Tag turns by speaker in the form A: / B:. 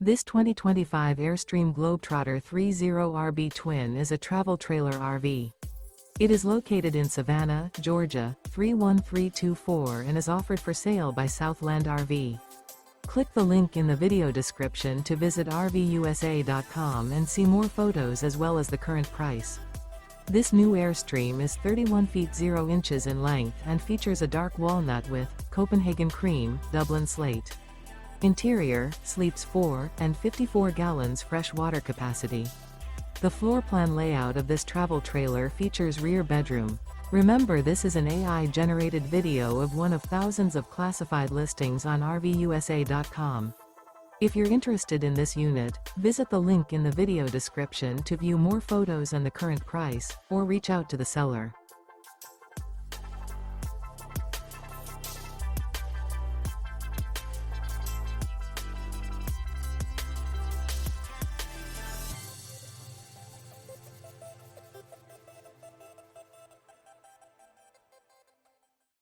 A: This 2025 Airstream Globetrotter 30RB Twin is a travel trailer RV. It is located in Savannah, Georgia, 31324 and is offered for sale by Southland RV. Click the link in the video description to visit RVUSA.com and see more photos as well as the current price. This new Airstream is 31 feet 0 inches in length and features a dark walnut with Copenhagen Cream, Dublin Slate. Interior, sleeps 4 and 54 gallons fresh water capacity. The floor plan layout of this travel trailer features rear bedroom. Remember, this is an AI-generated video of one of thousands of classified listings on RVUSA.com. If you're interested in this unit, visit the link in the video description to view more photos and the current price, or reach out to the seller.